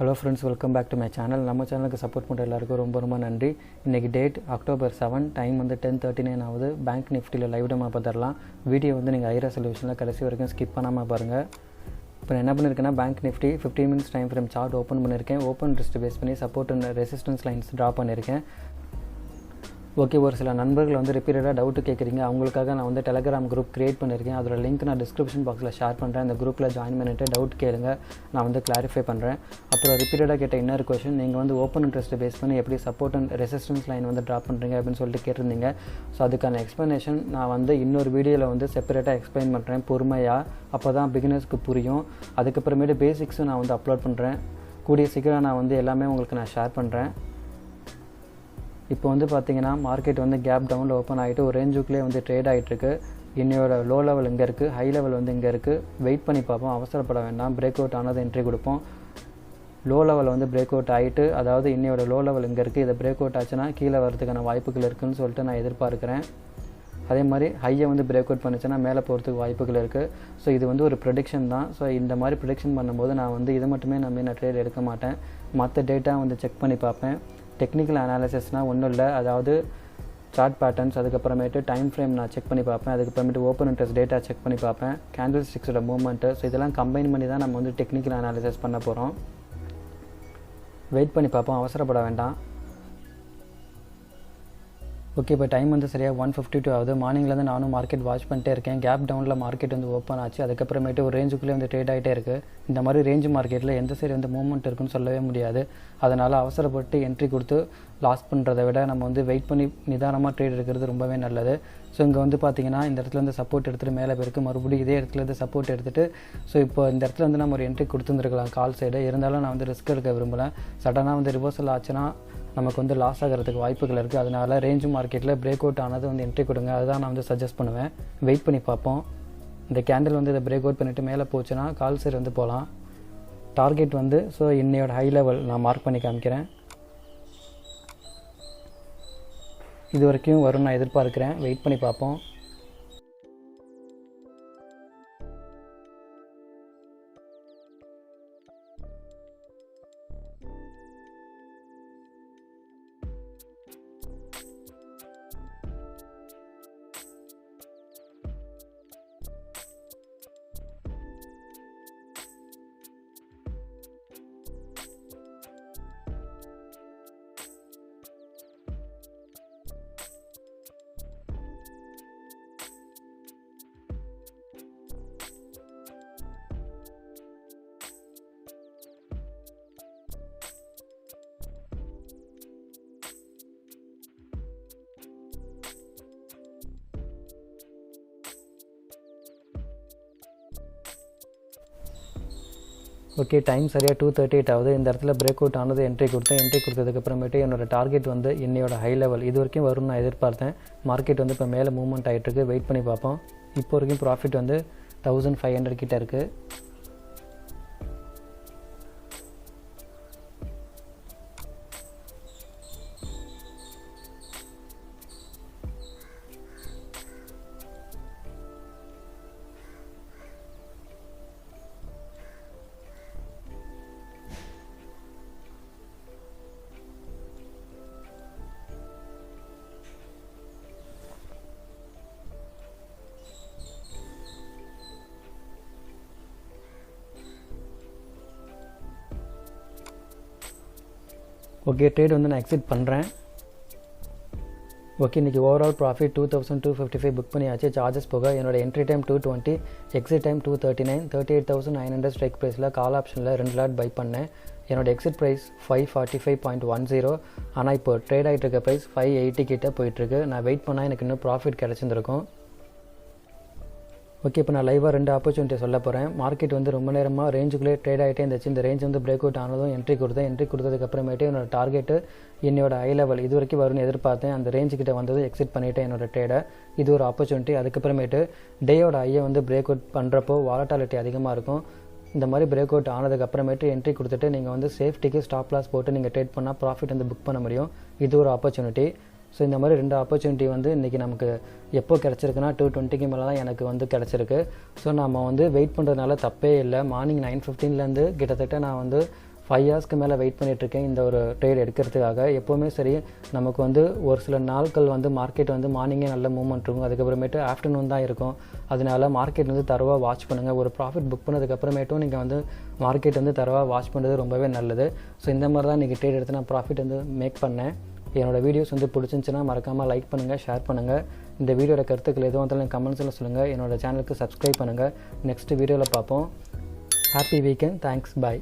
Hello friends, welcome back to my channel. நம்ம சேனலுக்கு support பண்ணுற எல்லாருக்கும் ரொம்ப நன்றி. இன்றைக்கி டேட் October 7, டைம் வந்து 10:39 ஆகுது. பேங்க் நிஃப்டியில் லைவ் டெமோ பார்த்துடலாம். வீடியோ வந்து நீங்கள் ஐரா சொல்யூஷனில் கடைசி வரைக்கும் ஸ்கிப் பண்ணாமல் பாருங்கள். இப்போ நான் என்ன பண்ணியிருக்கேன்னா, bank Nifty 15 minutes time frame chart open பண்ணியிருக்கேன். ஓப்பன் ரிஸ்ட் பேஸ் பண்ணி support and resistance lines draw பண்ணியிருக்கேன். ஓகே, ஒரு சில நண்பர்கள் வந்து ரிப்பீட்டடாக டவுட்டு கேட்குறீங்க. அவங்களுக்காக நான் வந்து டெலகிராம் குரூப் க்ரியேட் பண்ணியிருக்கேன். அதோட லிங்க் நான் டிஸ்கிரிப்ஷன் பாக்ஸில் ஷேர் பண்ணுறேன். அந்த குரூப்பில் ஜாயின் பண்ணிவிட்டு டவுட் கேளுங்க, நான் வந்து கிளாரிஃபை பண்ணுறேன். அப்புறம் ரிப்பீட்டடாக கேட்ட இன்னொரு கொஷின், நீங்கள் வந்து ஓப்பன் இன்ட்ரெஸ்ட் பேஸ் பண்ணி எப்படி சப்போர்ட் அண்ட் ரெசிஸ்டன்ஸ் லைன் வந்து ட்ரா பண்ணுறீங்க அப்படின்னு சொல்லிட்டு கேட்டிருந்தீங்க. ஸோ அதுக்கான எக்ஸ்ப்ளனேஷன் நான் வந்து இன்னொரு வீடியோவில் வந்து செப்பரேட்டாக எக்ஸ்பிளைன் பண்ணுறேன் பொறுமையாக. அப்போ தான் பிகினர்ஸ்க்கு புரியும். அதுக்கப்புறமேட்டு பேசிக்ஸும் நான் வந்து அப்லோட் பண்ணுறேன். கூடிய சீக்கிரம் நான் வந்து எல்லாமே உங்களுக்கு நான் ஷேர் பண்ணுறேன். இப்போ வந்து பார்த்தீங்கன்னா, மார்க்கெட் வந்து கேப் டவுனில் ஓப்பன் ஆகிட்டு ஒரு ரேஞ்சுக்குள்ளே வந்து ட்ரேட் ஆகிட்டுருக்கு. இன்னையோட லோ லெவல் இங்கே இருக்குது, ஹை லெவல் வந்து இங்கே இருக்குது. வெயிட் பண்ணி பார்ப்போம், அவசரப்பட வேண்டாம். பிரேக் அவுட் ஆனது என்ட்ரி கொடுப்போம். லோ லெவல் வந்து பிரேக் அவுட் ஆகிட்டு, அதாவது இன்னையோட லோ லெவல் இங்கே இருக்குது. இதை பிரேக் அவுட் ஆச்சுன்னா கீழே வரதுக்கான வாய்ப்புகள் இருக்குதுன்னு சொல்லிட்டு நான் எதிர்பார்க்குறேன். அதே மாதிரி ஹையை வந்து பிரேக் அவுட் பண்ணிச்சுன்னா மேலே போகிறதுக்கு வாய்ப்புகள் இருக்குது. ஸோ இது வந்து ஒரு ப்ரெடிக்ஷன் தான். ஸோ இந்த மாதிரி ப்ரெடிக்ஷன் பண்ணும்போது நான் வந்து இது மட்டுமே நான் ட்ரேட் எடுக்க மாட்டேன். மற்ற டேட்டா வந்து செக் பண்ணி பார்ப்பேன். டெக்னிக்கல் அனாலிசிஸ்னால் ஒன்றும் இல்லை, அதாவது சார்ட் பேட்டர்ன்ஸ், அதுக்கப்புறமேட்டு டைம் ஃப்ரேம் நான் செக் பண்ணி பார்ப்பேன். அதுக்கப்புறமேட்டு ஓப்பன் இன்ட்ரெஸ்ட் டேட்டா செக் பண்ணி பார்ப்பேன். கேண்டில் ஸ்டிக்ஸோட மூவ்மெண்ட்டு. ஸோ இதெல்லாம் கம்பைன் பண்ணி தான் நம்ம வந்து டெக்னிக்கல் அனாலிசிஸ் பண்ண போகிறோம். வெயிட் பண்ணி பார்ப்போம், அவசரப்பட வேண்டாம். ஓகே, இப்போ டைம் வந்து சரியாக 1:52 ஆகுது. மார்னிங்லேருந்து நானும் மார்க்கெட் வாட்ச் பண்ணிட்டே இருக்கேன். கேப் டவுனில் மார்க்கெட் வந்து ஓப்பன் ஆச்சு. அதுக்கப்புறமேட்டு ஒரு ரேஞ்சுக்குள்ளே வந்து ட்ரேட் ஆகிட்டே இருக்குது. இந்த மாதிரி ரேஞ்சு மார்க்கெட்டில் எந்த சைடு வந்து மூவ்மெண்ட் இருக்குன்னு சொல்லவே முடியாது. அதனால் அவசரப்பட்டு என்ட்ரி கொடுத்து லாஸ் பண்ணுறதை விட நம்ம வந்து வெயிட் பண்ணி நிதானமாக ட்ரேட் எடுக்கிறது ரொம்பவே நல்லது. ஸோ இங்கே வந்து பார்த்திங்கன்னா, இந்த இடத்துல வந்து சப்போர்ட் எடுத்துகிட்டு மேலே போயிருக்கு. மறுபடியும் இதே இடத்துல வந்து சப்போர்ட் எடுத்துகிட்டு, ஸோ இப்போ இந்த இடத்துல வந்து நம்ம ஒரு என்ட்ரி கொடுத்துருந்துருக்கலாம் கால் சைடு. இருந்தாலும் நான் வந்து ரிஸ்க் எடுக்க விரும்பலை. சடனாக வந்து ரிவர்சல் ஆச்சுன்னா நமக்கு வந்து லாஸ் ஆகிறதுக்கு வாய்ப்புகள் இருக்குது. அதனால் ரேஞ்சு மார்க்கெட்டில் பிரேக் அவுட் ஆனது வந்து என்ட்ரி கொடுங்க, அதுதான் நான் வந்து சஜஸ்ட் பண்ணுவேன். வெயிட் பண்ணி பார்ப்போம். இந்த கேண்டில் வந்து இதை பிரேக் அவுட் பண்ணிவிட்டு மேலே போச்சுன்னா கால் சைடு வந்து போகலாம். டார்கெட் வந்து ஸோ இன்னையோட ஹை லெவல் நான் மார்க் பண்ணி காமிக்கிறேன். இது வரைக்கும் வரும் நான் எதிர்பார்க்குறேன். வெயிட் பண்ணி பார்ப்போம். ஓகே, டைம் சரியாக 2:38 ஆகுது. இந்த இடத்துல பிரேக் அவுட் ஆனது என்ட்ரி கொடுத்தேன். என்ட்ரி கொடுத்ததுக்கப்புறமேட்டு என்னோட டார்கெட் வந்து இன்னையோட ஹை லெவல் இது வரைக்கும் வரும்னு நான் எதிர்பார்த்தேன். மார்க்கெட் வந்து இப்போ மேலே மூவ்மெண்ட் ஆகிட்டுருக்கு. வெயிட் பண்ணி பார்ப்போம். இப்போ வரைக்கும் ப்ராஃபிட் வந்து 1500 கிட்ட இருக்குது. ஓகே, ட்ரேட் வந்து நான் எக்ஸிட் பண்ணுறேன். ஓகே, இன்றைக்கி ஓவரால் ப்ராஃபிட் 2255 புக் பண்ணியாச்சு. சார்ஜஸ் போக என்னோட entry time 2:20, exit time 2:39, 38,900 strike ப்ரைஸில் கால் ஆப்ஷனில் 2 லாட் பை பண்ணேன். என்னோட எக்ஸிட் ப்ரைஸ் 545.10. ஆனால் இப்போ ட்ரேட் ஆகிட்டு இருக்க ப்ரைஸ் 580 கிட்டே போயிட்டுருக்கு. நான் வெயிட் பண்ணால் எனக்கு இன்னும் ப்ராஃபிட் கிடச்சிருந்துருக்கும். ஓகே, இப்போ நான் லைவாக 2 ஆப்பர்ச்சுனிட்டி சொல்ல போகிறேன். மார்க்கெட் வந்து ரொம்ப நேரமாக ரேஞ்சுக்குள்ளே ட்ரேட் ஆகிட்டே இருந்துச்சு. இந்த ரேஞ்ச் வந்து பிரேக் அவுட் ஆனதும் என்ட்ரி கொடுத்தேன். என்ட்ரி கொடுத்ததுக்கப்புறமேட்டு என்னோட டார்கெட்டு என்னோட ஹை லெவல் இது வரைக்கும் வரும்னு எதிர்பார்த்தேன். அந்த ரேஞ்சுக்கிட்ட வந்தது எக்ஸிட் பண்ணிவிட்டேன் என்னோட ட்ரேடை. இது ஒரு ஆப்பர்ச்சுனிட்டி. அதுக்கப்புறமேட்டு டேயோட ஹையை வந்து பிரேக் அவுட் பண்ணுறப்போ வாலட்டாலிட்டி அதிகமாக இருக்கும். இந்த மாதிரி பிரேக் அவுட் ஆனதுக்கப்புறமேட்டு என்ட்ரி கொடுத்துட்டு நீங்கள் வந்து சேஃப்டிக்கு ஸ்டாப் லாஸ் போட்டு நீங்கள் ட்ரேட் பண்ணால் ப்ராஃபிட் வந்து புக் பண்ண முடியும். இது ஒரு ஆப்பர்ச்சுனிட்டி. ஸோ இந்த மாதிரி 2 ஆப்பர்ச்சுனிட்டி வந்து இன்றைக்கி நமக்கு எப்போ கிடச்சிருக்குன்னா 2:20 மேலே தான் எனக்கு வந்து கிடச்சிருக்கு. ஸோ நம்ம வந்து வெயிட் பண்ணுறதுனால தப்பே இல்லை. மார்னிங் 9:15 கிட்டத்தட்ட நான் வந்து 5 ஹவர்ஸ்க்கு மேலே வெயிட் பண்ணிகிட்ருக்கேன் இந்த ஒரு ட்ரேட் எடுக்கிறதுக்காக. எப்போவுமே சரி நமக்கு வந்து ஒரு சில நாட்கள் வந்து மார்க்கெட் வந்து மார்னிங்கே நல்ல மூவ்மெண்ட் இருக்கும், அதுக்கப்புறமேட்டு ஆஃப்டர்நூன் தான் இருக்கும். அதனால மார்க்கெட் வந்து தரவாக வாட்ச் பண்ணுங்கள். ஒரு ப்ராஃபிட் புக் பண்ணதுக்கப்புறமேட்டும் நீங்கள் வந்து மார்க்கெட் வந்து தரவாக வாட்ச் பண்ணுறது ரொம்பவே நல்லது. ஸோ இந்த மாதிரி தான் இன்றைக்கி ட்ரேட் எடுத்து நான் ப்ராஃபிட் வந்து மேக் பண்ணேன். என்னோடய வீடியோஸ் வந்து பிடிச்சிருந்துச்சின்னா மறக்காமல் லைக் பண்ணுங்கள், ஷேர் பண்ணுங்கள். இந்த வீடியோட கருத்துக்கள் எதுவும் வந்தாலும் கமெண்ட்ஸில் சொல்லுங்கள். என்னோடய சேனலுக்கு சப்ஸ்கிரைப் பண்ணுங்கள். நெக்ஸ்ட் வீடியோவில் பார்ப்போம். Happy weekend. தேங்க்ஸ். பாய்.